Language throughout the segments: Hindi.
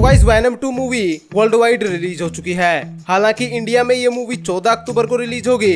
Guys Venom 2 movie world wide release हो चुकी है। हालांकि इंडिया में ये मूवी 14 अक्टूबर को रिलीज होगी,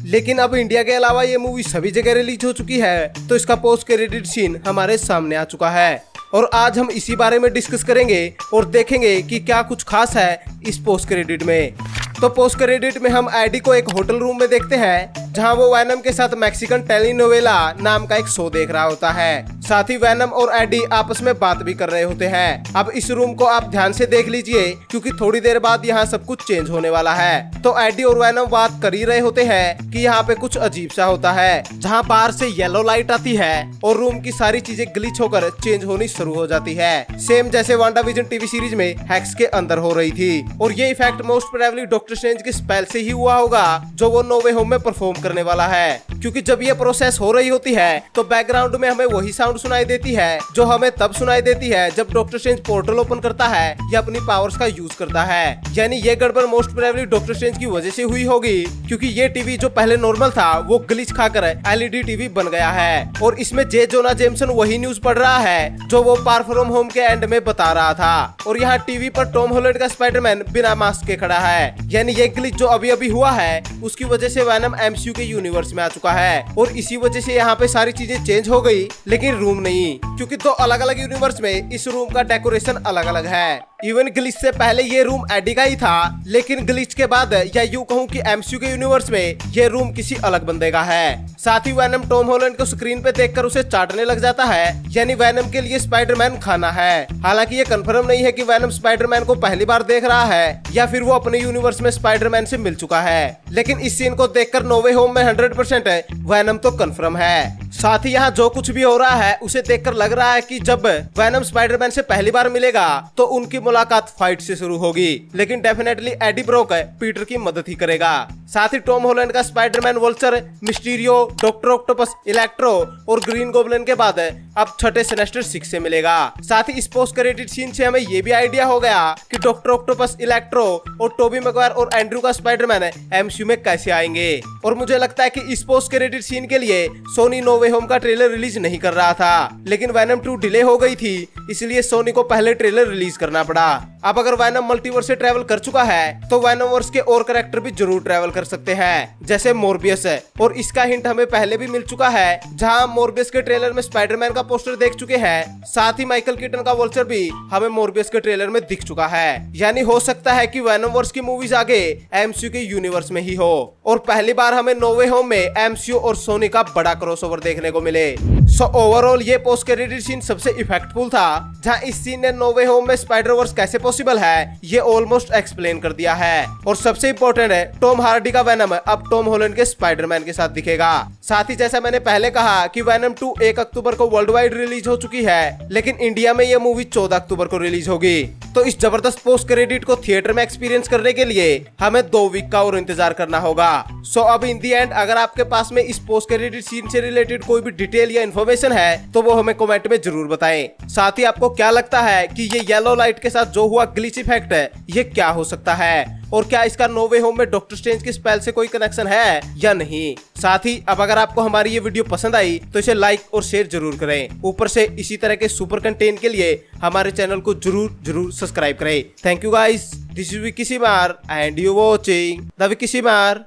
लेकिन अब इंडिया के अलावा ये मूवी सभी जगह रिलीज हो चुकी है, तो इसका पोस्ट क्रेडिट सीन हमारे सामने आ चुका है और आज हम इसी बारे में डिस्कस करेंगे और देखेंगे कि क्या कुछ खास है इस पोस्ट क्रेडिट में। तो पोस्ट क्रेडिट में हम एडी को एक होटल रूम में देखते हैं, जहां वो वैनम के साथ मैक्सिकन टेलीनोवेला नाम का एक शो देख रहा होता है। साथ ही वैनम और एडी आपस में बात भी कर रहे होते हैं। अब इस रूम को आप ध्यान से देख लीजिए, क्योंकि थोड़ी देर बाद यहाँ सब कुछ चेंज होने वाला है। तो एडी और वैनम बात कर ही रहे होते हैं कि यहाँ पे कुछ अजीब सा होता है, जहाँ बाहर से येलो लाइट आती है और रूम की सारी चीजें ग्लिच होकर चेंज होनी शुरू हो जाती है, सेम जैसे वांडाविजन टीवी सीरीज में हैक्स के अंदर हो रही थी। और ये effect most probably doctor strange के स्पेल से ही हुआ होगा, जो वो नो वे होम में परफॉर्म करने वाला है। क्योंकि जब ये प्रोसेस हो रही होती है तो बैकग्राउंड में हमें वही साउंड सुनाई देती है जो हमें तब सुनाई देती है जब डॉक्टर स्ट्रेंज पोर्टल ओपन करता है या अपनी पावर्स का यूज करता है। यानी ये गड़बड़ मोस्ट प्रोबेबली डॉक्टर स्ट्रेंज की वजह से हुई होगी, क्योंकि ये टीवी जो पहले नॉर्मल था वो ग्लिच खाकर एलईडी टीवी बन गया है। और इसमें जे जोना जेमसन वही न्यूज पढ़ रहा है जो वो फार फ्रॉम होम के एंड में बता रहा था। और यहाँ टीवी पर टॉम हॉलैंड का स्पाइडरमैन बिना मास्क के खड़ा है। यानी ये ग्लिच जो अभी अभी हुआ है उसकी वजह से वैनम एमसीयू के यूनिवर्स में आ चुका है और इसी वजह से यहाँ पे सारी चीजें चेंज हो गई, लेकिन रूम नहीं, क्योंकि दो अलग अलग यूनिवर्स में इस रूम का डेकोरेशन अलग अलग है। इवन ग्लिच से पहले ये रूम एडी का ही था, लेकिन ग्लिच के बाद या यूं कहूं कि एमसीयू के यूनिवर्स में ये रूम किसी अलग बंदे का है। साथ ही वैनम टॉम हॉलैंड को स्क्रीन पे देखकर उसे चाटने लग जाता है, यानी वैनम के लिए स्पाइडरमैन खाना है। हालांकि ये कंफर्म नहीं है कि वैनम स्पाइडरमैन को पहली बार देख रहा है या फिर वो अपने यूनिवर्स में स्पाइडरमैन से मिल चुका है, लेकिन इस सीन को देखकर नो वे होम में 100% वैनम तो कंफर्म है। साथ ही यहाँ जो कुछ भी हो रहा है उसे देखकर लग रहा है कि जब वैनम स्पाइडरमैन से पहली बार मिलेगा तो उनकी मुलाकात फाइट से शुरू होगी, लेकिन डेफिनेटली एडी ब्रोक पीटर की मदद ही करेगा। साथ ही टॉम हॉलैंड का Spiderman vulture, Mysterio, doctor octopus, electro और ग्रीन गोब्लिन के बाद अब छठे सिनेस्टर 6 से मिलेगा। साथ ही इस पोस्ट क्रेडिट सीन से हमें ये भी आइडिया हो गया कि डॉक्टर ऑक्टोपस, इलेक्ट्रो और टोबी मैगवायर और एंड्रू का स्पाइडरमैन एमसीयू में कैसे आएंगे। और मुझे लगता है कि इस पोस्ट क्रेडिट सीन के लिए सोनी नो वे होम का ट्रेलर रिलीज नहीं कर रहा था, लेकिन वैनम 2 डिले हो गई थी, इसलिए सोनी को पहले ट्रेलर रिलीज करना पड़ा। अब अगर वैनम मल्टीवर्स से ट्रैवल कर चुका है तो वैनमवर्स के और कैरेक्टर भी जरूर ट्रैवल कर सकते हैं, जैसे मोरबियस है। और इसका हिंट हमें पहले भी मिल चुका है, जहां मोरबियस के ट्रेलर में स्पाइडरमैन का पोस्टर देख चुके हैं। साथ ही माइकल कीटन का वल्चर भी हमें मोरबियस के ट्रेलर में दिख चुका है। यानी हो सकता है कि वैनमवर्स की मूवीज आगे एमसीयू के यूनिवर्स में ही हो और पहली बार हमें नो वे होम में एमसीयू और सोनी का बड़ा क्रॉसओवर देखने को मिले। सो ओवरऑल ये पोस्ट क्रेडिट सीन सबसे इफेक्टफुल था, जहां इस सीन ने नो वे होम में स्पाइडरवर्स कैसे पॉसिबल है ये ऑलमोस्ट एक्सप्लेन कर दिया है। और सबसे इम्पोर्टेंट है, टॉम हार्डी का वैनम अब टॉम हॉलैंड के स्पाइडरमैन के साथ दिखेगा। साथ ही जैसा मैंने पहले कहा कि वैनम 2 1 अक्टूबर को वर्ल्ड वाइड रिलीज हो चुकी है, लेकिन इंडिया में ये मूवी 14 अक्टूबर को रिलीज होगी। तो इस जबरदस्त पोस्ट क्रेडिट को थिएटर में एक्सपीरियंस करने के लिए हमें 2 वीक का और इंतजार करना होगा। सो अब इन दी एंड अगर आपके पास में इस पोस्ट क्रेडिट सीन से रिलेटेड कोई भी डिटेल या इन्फॉर्मेशन है तो वो हमें कमेंट में जरूर बताएं। साथ ही आपको क्या लगता है कि ये येलो लाइट के साथ जो हुआ ग्लिच इफेक्ट है ये क्या हो सकता है, और क्या इसका नो वे होम में डॉक्टर स्ट्रेंज के स्पेल से कोई कनेक्शन है या नहीं। साथ ही अब अगर आपको हमारी ये वीडियो पसंद आई तो इसे लाइक और शेयर जरूर करें। ऊपर से इसी तरह के सुपर कंटेंट के लिए हमारे चैनल को जरूर सब्सक्राइब करें। Thank you guys, this is Vicky Seemar and you watching the Vicky सीमार।